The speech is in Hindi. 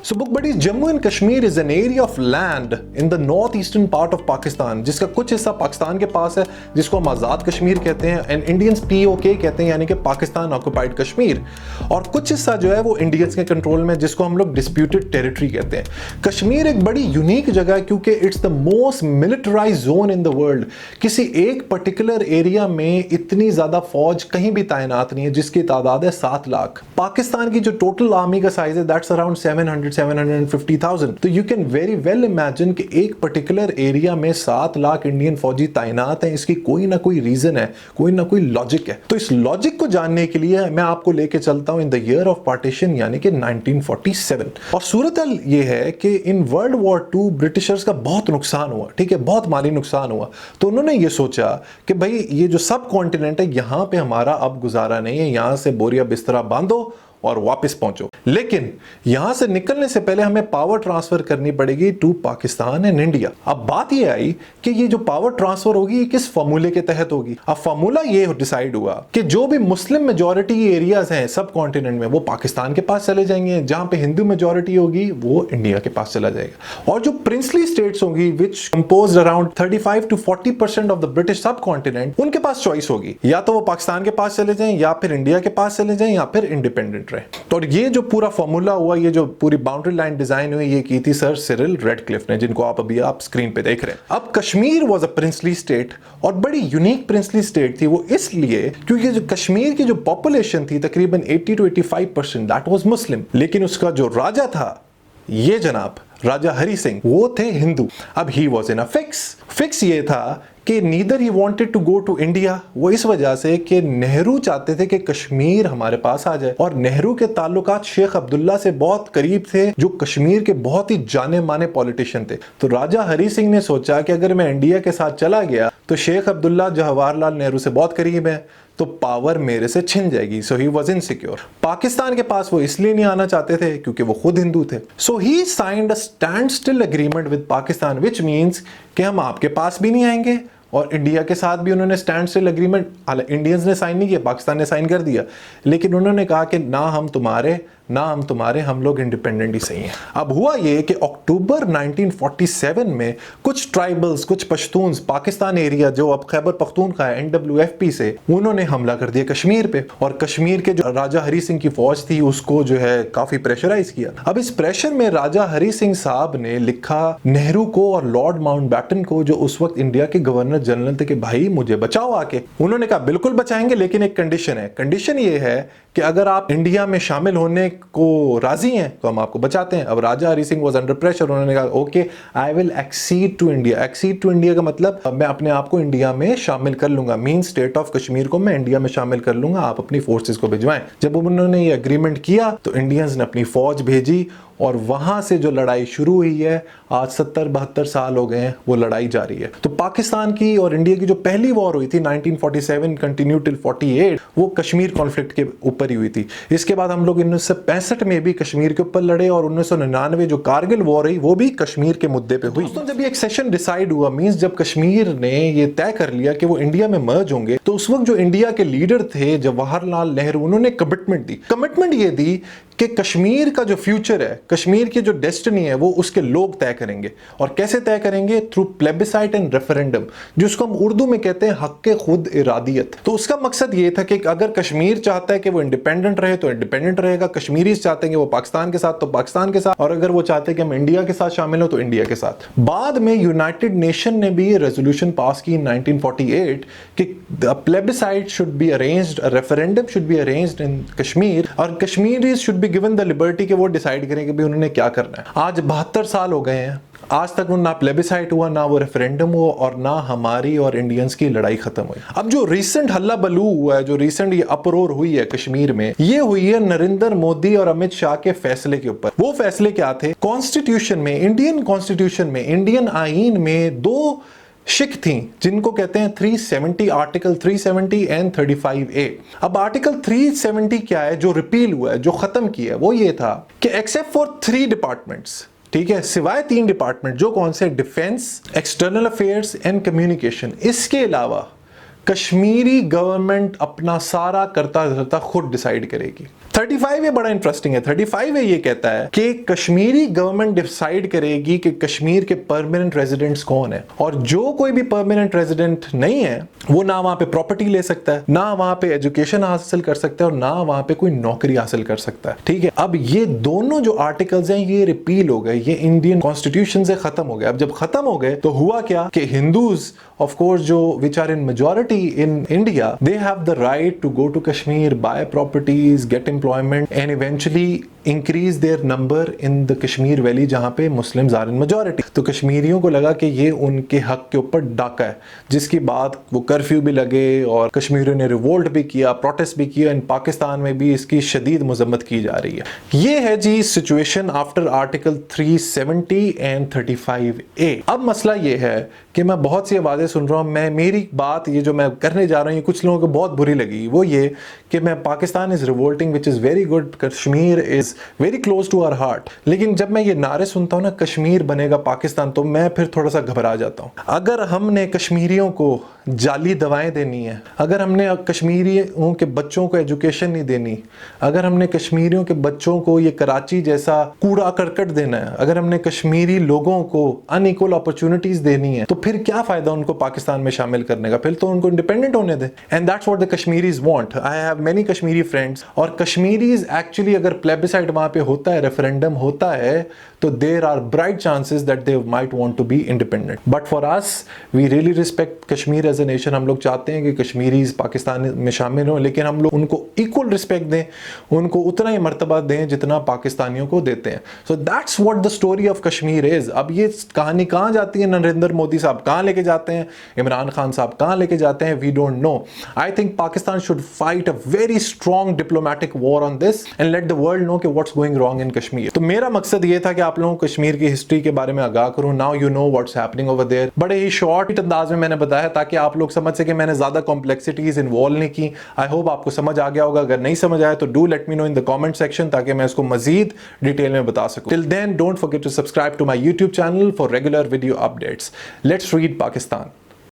So book buddies, Jammu and Kashmir is an area of land in the north eastern part of Pakistan, जिसका कुछ हिस्सा पाकिस्तान के पास है जिसको हम आज़ाद कश्मीर कहते हैं एंड इंडियंस POK कहते हैं, यानी कि पाकिस्तान ऑक्युपाइड कश्मीर, और कुछ हिस्सा जो है वो इंडियंस के कंट्रोल में जिसको हम लोग डिस्प्यूटेड टेरिटरी कहते हैं। कश्मीर एक बड़ी यूनिक जगह है क्योंकि it's the most militarized zone in the world. किसी एक पर्टिकुलर एरिया में इतनी ज्यादा फौज कहीं भी तैनात नहीं है, जिसकी तादाद है 7 लाख। पाकिस्तान की जो टोटल आर्मी का साइज है दैट्स अराउंड 750,000। तो you can very well imagine कि एक पर्टिकुलर एरिया में 7 लाख इंडियन फौजी तैनात हैं। इसकी कोई ना कोई रीजन है, कोई ना कोई लॉजिक है। तो इस लॉजिक को जानने के लिए मैं आपको लेके चलता हूं in the year of partition, यानी कि 1947। और सूरत हाल ये है कि इन वर्ल्ड वॉर 2 ब्रिटिशर्स का बहुत नुकसान हुआ, ठीक है, बहुत माली नुकसान हुआ। तो उन्होंने ये सोचा कि भाई ये जो सब कॉन्टिनेंट है यहां पे हमारा अब गुजारा नहीं है, यहां से बोरिया बिस्तरा बांधो और वापस पहुंचो। लेकिन यहां से निकलने से पहले हमें पावर ट्रांसफर करनी पड़ेगी टू पाकिस्तान एंड इंडिया। अब बात यह आई कि ये जो पावर ट्रांसफर होगी किस फॉर्मूले के तहत होगी। अब फॉर्मूला ये डिसाइड हुआ कि जो भी मुस्लिम मेजॉरिटी एरियाज हैं सब कॉन्टिनेंट में वो पाकिस्तान के पास चले जाएंगे, जहां पे हिंदू मेजॉरिटी होगी वो इंडिया के पास चला जाएगा। और जो प्रिंसली स्टेट्स होंगी which composed around 35 to 40% of the British subcontinent, उनके पास चॉइस होगी, या तो वो पाकिस्तान के पास चले जाएं, या फिर इंडिया के पास चले जाएं, या फिर इंडिपेंडेंट। तो ये जो पूरा फॉर्मूला हुआ, ये जो पूरी बाउंड्री लाइन डिजाइन हुई, ये की थी सर सिरिल रेडक्लिफ ने, जिनको आप अभी स्क्रीन पे देख रहे हैं। अब Kashmir was a princely state, और बड़ी यूनिक प्रिंसली स्टेट थी वो इसलिए क्योंकि जो कश्मीर की जो पॉपुलेशन थी तकरीबन 80 to 85% दैट वाज मुस्लिम, लेकिन उसका जो राजा था ये जनाब राजा हरि सिंह, वो थे हिंदू। अब he was in a fix ये था कि neither he wanted to go to India, वो इस वजह से कि नेहरू चाहते थे कि कश्मीर हमारे पास आ जाए, और नेहरू के ताल्लुकात शेख अब्दुल्ला से बहुत करीब थे जो कश्मीर के बहुत ही जाने माने पॉलिटिशियन थे। तो राजा हरि सिंह ने सोचा कि अगर मैं इंडिया के साथ चला गया तो शेख अब्दुल्ला जवाहरलाल नेहरू से बहुत करीब है, तो पावर मेरे से छिन जाएगी। सो ही वॉज इनसिक्योर। पाकिस्तान के पास वो इसलिए नहीं आना चाहते थे क्योंकि वो खुद हिंदू थे। So he signed a standstill agreement with Pakistan, which means कि हम आपके पास भी नहीं आएंगे, और इंडिया के साथ भी उन्होंने स्टैंड स्टिल एग्रीमेंट, इंडियंस ने साइन नहीं किया, पाकिस्तान ने साइन कर दिया, लेकिन उन्होंने कहा कि ना हम तुम्हारे हम लोग इंडिपेंडेंट ही सही हैं। अब हुआ ये कि अक्टूबर 1947 में कुछ ट्राइबल्स, कुछ पश्तून्स पाकिस्तान एरिया जो अब खैबर पख्तूनख्वा है NWFP से, उन्होंने हमला कर दिया कश्मीर पे, और कश्मीर के जो राजा हरि सिंह की फौज थी उसको जो है काफी प्रेशराइज किया। अब इस प्रेशर में राजा हरि सिंह साहब ने लिखा नेहरू को और लॉर्ड माउंटबेटन को, जो उस वक्त इंडिया के गवर्नर जनरल थे, कि भाई मुझे बचाओ आके। उन्होंने कहा बिल्कुल बचाएंगे, लेकिन एक कंडीशन है। कंडीशन ये है कि अगर आप इंडिया में शामिल होने को राजी हैं तो हम आपको बचाते हैं। अब Raja Hari Singh was under pressure, उन्होंने कहा okay I will accede to India. Accede to India का मतलब मैं अपने आप को इंडिया में शामिल कर लूंगा, मीन स्टेट ऑफ कश्मीर को मैं इंडिया में शामिल कर लूंगा, आप अपनी फोर्सेस को भिजवाएं। जब उन्होंने ये एग्रीमेंट किया तो इंडियंस ने अपनी फौज भेजी, और वहां से जो लड़ाई शुरू हुई है, आज 70-72 साल हो गए हैं, वो लड़ाई जारी है। तो पाकिस्तान की और इंडिया की जो पहली वॉर हुई थी 1947 कंटिन्यू टिल 48, वो कश्मीर कॉन्फ्लिक्ट के ऊपर ही हुई थी। इसके बाद हम लोग 1965 में भी कश्मीर के ऊपर लड़े, और 1999 जो कारगिल वॉर हुई वो भी कश्मीर के मुद्दे पे हुई। दोस्तों, जब ये एक सेशन डिसाइड हुआ, मींस जब कश्मीर ने ये तय कर लिया कि वो इंडिया में मर्ज होंगे, तो उस वक्त जो इंडिया के लीडर थे जवाहरलाल नेहरू, उन्होंने कमिटमेंट दी। कमिटमेंट ये दी कि कश्मीर का जो फ्यूचर है, कश्मीर की जो डेस्टिनी है, वो उसके लोग तय करेंगे। और कैसे तय करेंगे? थ्रू प्लेबिसाइट एंड रेफरेंडम, जिसको हम उर्दू में कहते हैं हक खुद इरादियत। तो उसका मकसद ये था कि अगर कश्मीर चाहता है कि वो इंडिपेंडेंट रहे तो इंडिपेंडेंट रहेगा, कश्मीरीज चाहते हैं कि वो पाकिस्तान के साथ तो पाकिस्तान के साथ, और अगर वो चाहते हैं कि हम इंडिया के साथ शामिल हो तो इंडिया के साथ। बाद में यूनाइटेड नेशन ने भी ये रेजोल्यूशन पास की 1948 कि plebiscite should be arranged, referendum should be arranged in Kashmir, और Kashmiris should given the liberty कि वो डिसाइड करें कि भी उन्होंने क्या करना है। आज 72 साल हो गए हैं, आज तक वो ना प्लेबिसाइट हुआ, ना वो रेफरेंडम हुआ, और ना हमारी और इंडियंस की लड़ाई खत्म हुई। अब जो रीसेंट हल्ला बलू हुआ है, जो रीसेंट ये अपरोर हुई है कश्मीर में, ये हुई है नरेंद्र मोदी और अमित शाह के फैसले के ऊपर। वो फैसले क्या थे? कॉन्स्टिट्यूशन में, इंडियन कॉन्स्टिट्यूशन में, इंडियन आईन में 2 शिक थी जिनको कहते हैं 370, आर्टिकल 370 एंड 35A। अब आर्टिकल 370 क्या है जो रिपील हुआ है, जो खत्म किया है, वो ये था कि एक्सेप्ट फॉर 3 डिपार्टमेंट्स, ठीक है, सिवाय 3 डिपार्टमेंट, जो कौन से? Defence, external affairs and communication. इसके अलावा कश्मीरी गवर्नमेंट अपना सारा करता धरता खुद डिसाइड करेगी। 35 ये बड़ा इंटरेस्टिंग है। 35 ये कहता है कि कश्मीरी गवर्नमेंट डिसाइड करेगी कि कश्मीर के परमानेंट रेजिडेंट्स कौन है, और जो कोई भी परमानेंट रेजिडेंट नहीं है वो ना वहां पे प्रॉपर्टी ले सकता है, ना वहां पे एजुकेशन हासिल कर सकता है, और ना वहां पे कोई नौकरी हासिल कर सकता है। ठीक है, अब ये दोनों जो आर्टिकल्स हैं ये रिपील हो गए, ये इंडियन कॉन्स्टिट्यूशन से खत्म हो गए। अब जब खत्म हो गए तो हुआ क्या कि हिंदूज ऑफ कोर्स जो which are in majority in India, they have the right to go to Kashmir, buy properties, get employment and eventually increase their number in the Kashmir valley जहां पे मुस्लिम्स आर इन मेजॉरिटी। तो कश्मीरियों को लगा कि ये उनके हक के ऊपर डाका है, जिसकी बात वो कर्फ्यू भी लगे और कश्मीरियों ने रिवोल्ट भी किया, प्रोटेस्ट भी किया। इन पाकिस्तान में भी इसकी शदीद मजम्मत की जा रही है। ये है जी situation after article 370 and 35A। अब मसला ये है कि मैं बहुत सी आवाजें सुन रहा हूं, मेरी बात ये जो मैं करने जा रहा हूं ये कुछ लोगों को बहुत बुरी लगी, वो ये कि मैं Pakistan is revolting which is very good, Kashmir is very close to our heart. लेकिन जब मैं ये नारे सुनता हूं ना, कश्मीर बनेगा पाकिस्तान, तो मैं फिर थोड़ा सा घबरा जाता हूं। अगर हमने कश्मीरियों को जाली दवाएं देनी है, अगर हमने कश्मीरियों के बच्चों को एजुकेशन नहीं देनी, अगर हमने कश्मीरियों के बच्चों को ये कराची जैसा कूड़ा करकट देना है, अगर हमने कश्मीरी लोगों को अनइक्वल अपॉर्चुनिटीज देनी है, तो फिर क्या फायदा उनको पाकिस्तान में शामिल करने का? फिर तो उनको इंडिपेंडेंट होने दें। And that's what the Kashmiris want. I have many Kashmiri friends, और कश्मीरीज एक्चुअली अगर प्लेबिसाइड वहां पे होता है, रेफरेंडम होता है, तो there are bright chances that they might want to be independent. But for us we really respect Kashmir as a nation. हम लोग चाहते हैं कि कश्मीरीज पाकिस्तान में शामिल हों, लेकिन हम लोग उनको इक्वल रिस्पेक्ट दें, उनको उतना ही मर्तबा दें जितना पाकिस्तानियों को देते हैं। So that's what the story of Kashmir is. अब ये कहानी कहां जाती है, नरेंद्र मोदी साहब कहां लेके जाते हैं, इमरान खान साहब कहां लेके जाते हैं, we don't know. I think Pakistan should fight a very strong diplomatic war on this and let the world know कि what's going wrong in Kashmir. तो मेरा मकसद ये था कि आप लोगों को कश्मीर की हिस्ट्री के बारे में आगाह करूं। Now you know what's happening over there. बड़े ही शॉर्ट अंदाज में मैंने बताया ताकि आप लोग समझ सके, मैंने ज्यादा कॉम्प्लेक्सिटीज इन्वॉल्व नहीं की। आई होप आपको समझ आ गया होगा। अगर नहीं समझ आया तो do let me know in the comment section ताकि मैं इसको मजीद डिटेल में बता सकूं। Till then don't forget to subscribe to my YouTube channel for regular video updates. Let's read Pakistan.